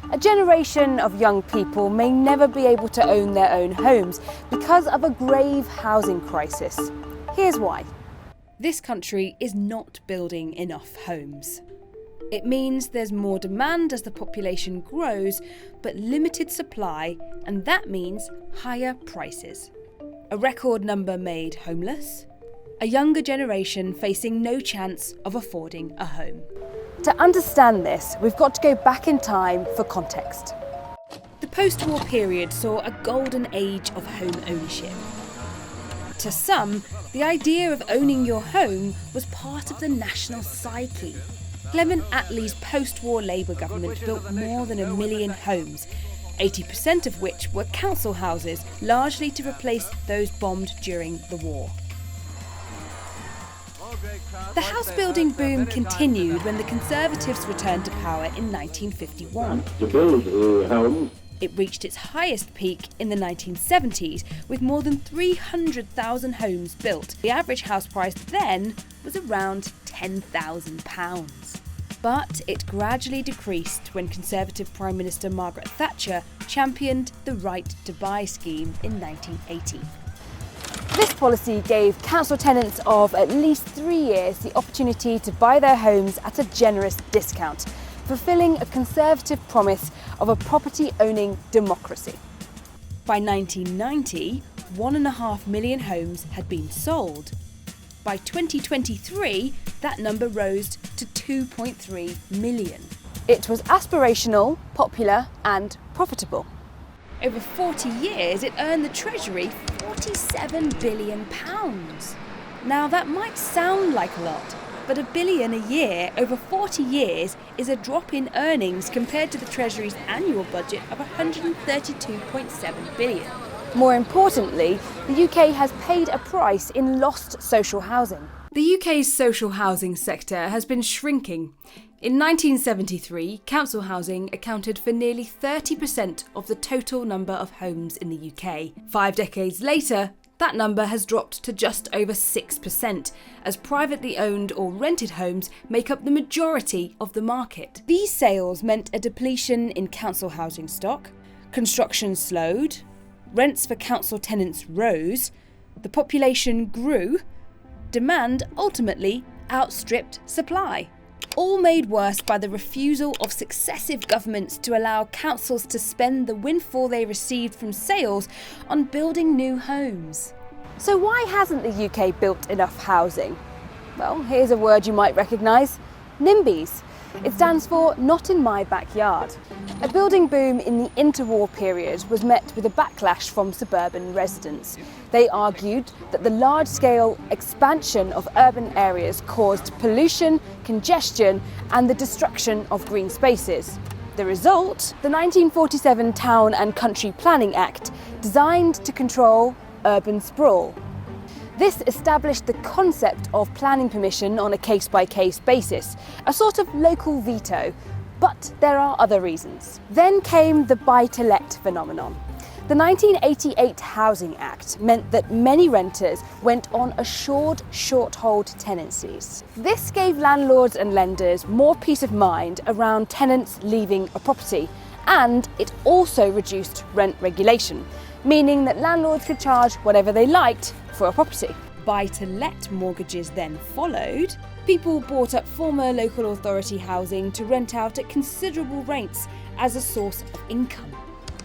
A generation of young people may never be able to own their own homes because of a grave housing crisis. Here's why. This country is not building enough homes. It means there's more demand as the population grows, but limited supply, and that means higher prices. A record number made homeless, a younger generation facing no chance of affording a home. To understand this, we've got to go back in time for context. The post-war period saw a golden age of home ownership. To some, the idea of owning your home was part of the national psyche. Clement Attlee's post-war Labour government built more than 1 million homes, 80% of which were council houses, largely to replace those bombed during the war. The house building boom continued when the Conservatives returned to power in 1951. To build homes. It reached its highest peak in the 1970s, with more than 300,000 homes built. The average house price then was around £10,000. But it gradually decreased when Conservative Prime Minister Margaret Thatcher championed the Right to Buy scheme in 1980. This policy gave council tenants of at least 3 years the opportunity to buy their homes at a generous discount, fulfilling a Conservative promise of a property-owning democracy. By 1990, 1.5 million homes had been sold. By 2023, that number rose to 2.3 million. It was aspirational, popular, and profitable. Over 40 years, it earned the Treasury £47 billion. Now, that might sound like a lot, but £1 billion a year over 40 years is a drop in earnings compared to the Treasury's annual budget of £132.7 billion. More importantly, the UK has paid a price in lost social housing. The UK's social housing sector has been shrinking. In 1973, council housing accounted for nearly 30% of the total number of homes in the UK. 5 decades later, that number has dropped to just over 6%, as privately owned or rented homes make up the majority of the market. These sales meant a depletion in council housing stock, construction slowed, rents for council tenants rose, the population grew, demand ultimately outstripped supply. All made worse by the refusal of successive governments to allow councils to spend the windfall they received from sales on building new homes. So why hasn't the UK built enough housing? Well, here's a word you might recognise: NIMBYs. It stands for Not in My Backyard. A building boom in the interwar period was met with a backlash from suburban residents. They argued that the large-scale expansion of urban areas caused pollution, congestion, and the destruction of green spaces. The result? The 1947 Town and Country Planning Act, designed to control urban sprawl. This established the concept of planning permission on a case-by-case basis, a sort of local veto. But there are other reasons. Then came the buy-to-let phenomenon. The 1988 Housing Act meant that many renters went on assured short-hold tenancies. This gave landlords and lenders more peace of mind around tenants leaving a property, and it also reduced rent regulation, meaning that landlords could charge whatever they liked for a property. Buy-to-let mortgages then followed. People bought up former local authority housing to rent out at considerable rates as a source of income.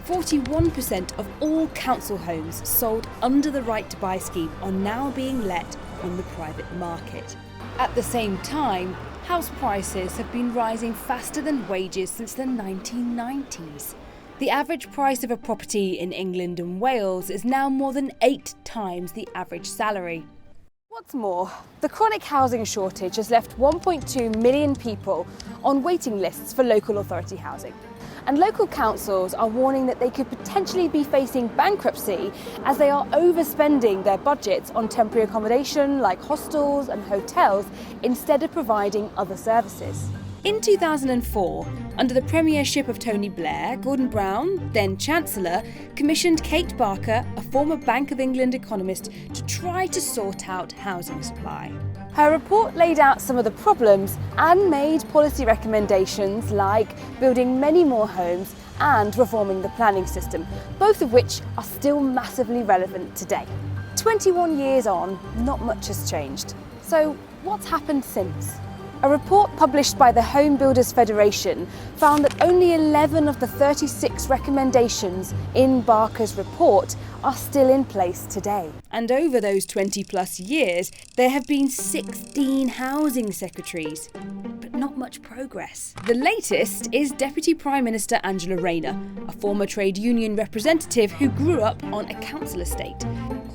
41% of all council homes sold under the Right to Buy scheme are now being let on the private market. At the same time, house prices have been rising faster than wages since the 1990s. The average price of a property in England and Wales is now more than 8 times the average salary. What's more, the chronic housing shortage has left 1.2 million people on waiting lists for local authority housing. And local councils are warning that they could potentially be facing bankruptcy as they are overspending their budgets on temporary accommodation like hostels and hotels instead of providing other services. In 2004, under the premiership of Tony Blair, Gordon Brown, then Chancellor, commissioned Kate Barker, a former Bank of England economist, to try to sort out housing supply. Her report laid out some of the problems and made policy recommendations like building many more homes and reforming the planning system, both of which are still massively relevant today. 21 years on, not much has changed. So what's happened since? A report published by the Home Builders Federation found that only 11 of the 36 recommendations in Barker's report are still in place today. And over those 20 plus years, there have been 16 housing secretaries, but not much progress. The latest is Deputy Prime Minister Angela Rayner, a former trade union representative who grew up on a council estate.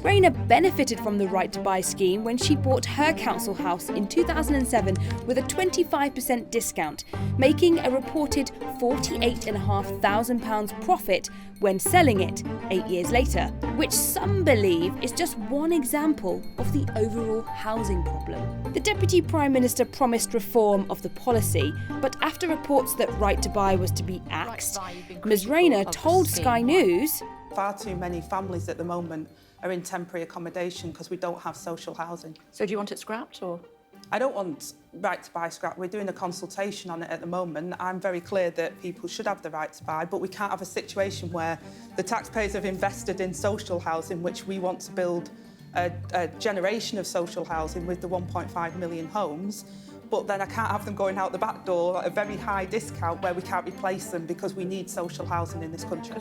Rayner benefited from the Right to Buy scheme when she bought her council house in 2007 with a 25% discount, making a reported £48,500 profit when selling it 8 years later, which some believe is just one example of the overall housing problem. The Deputy Prime Minister promised reform of the policy, but after reports that Right to Buy was to be axed, Ms Rayner told Sky News, "Far too many families at the moment are in temporary accommodation because we don't have social housing." So do you want it scrapped, or? I don't want Right to Buy scrapped. We're doing a consultation on it at the moment. I'm very clear that people should have the right to buy, but we can't have a situation where the taxpayers have invested in social housing, which we want to build a generation of social housing with the 1.5 million homes, but then I can't have them going out the back door at a very high discount where we can't replace them because we need social housing in this country.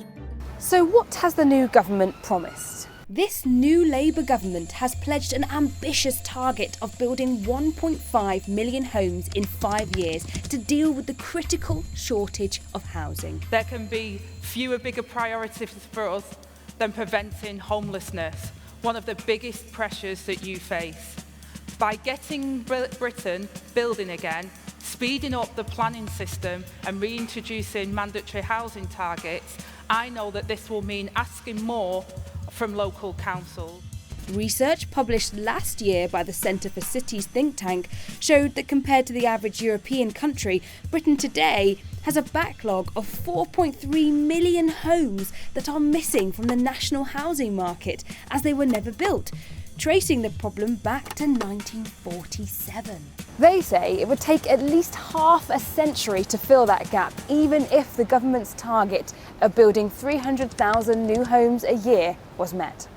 So what has the new government promised? This new Labour government has pledged an ambitious target of building 1.5 million homes in 5 years to deal with the critical shortage of housing. There can be fewer bigger priorities for us than preventing homelessness, one of the biggest pressures that you face. By getting Britain building again, speeding up the planning system and reintroducing mandatory housing targets, I know that this will mean asking more from local councils. Research published last year by the Centre for Cities think tank showed that compared to the average European country, Britain today has a backlog of 4.3 million homes that are missing from the national housing market as they were never built, tracing the problem back to 1947. They say it would take at least half a century to fill that gap, even if the government's target of building 300,000 new homes a year was met.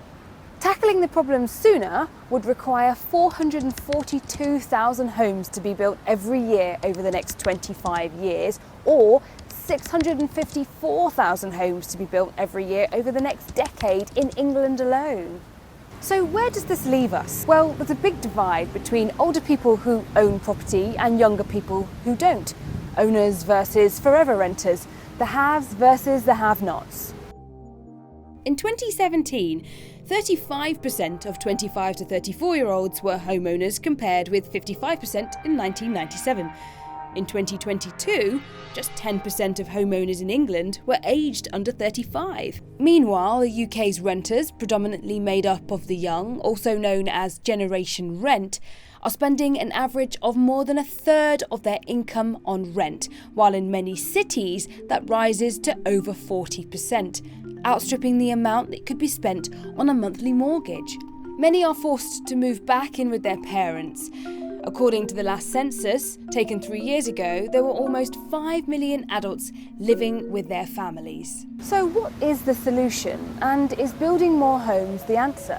Tackling the problem sooner would require 442,000 homes to be built every year over the next 25 years, or 654,000 homes to be built every year over the next decade in England alone. So where does this leave us? Well, there's a big divide between older people who own property and younger people who don't. Owners versus forever renters. The haves versus the have-nots. In 2017, 35% of 25 to 34-year-olds were homeowners compared with 55% in 1997. In 2022, just 10% of homeowners in England were aged under 35. Meanwhile, the UK's renters, predominantly made up of the young, also known as Generation Rent, are spending an average of more than a third of their income on rent, while in many cities that rises to over 40%, outstripping the amount that could be spent on a monthly mortgage. Many are forced to move back in with their parents. According to the last census, taken 3 years ago, there were almost 5 million adults living with their families. So what is the solution, and is building more homes the answer?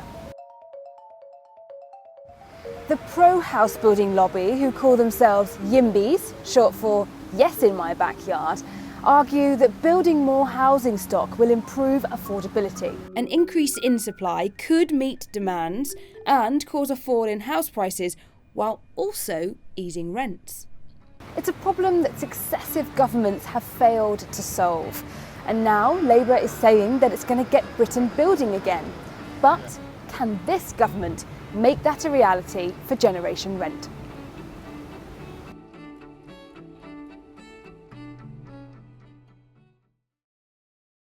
The pro-house building lobby, who call themselves YIMBYs, short for Yes in My Backyard, argue that building more housing stock will improve affordability. An increase in supply could meet demands and cause a fall in house prices, while also easing rents. It's a problem that successive governments have failed to solve, and now Labour is saying that it's going to get Britain building again. But can this government make that a reality for Generation Rent?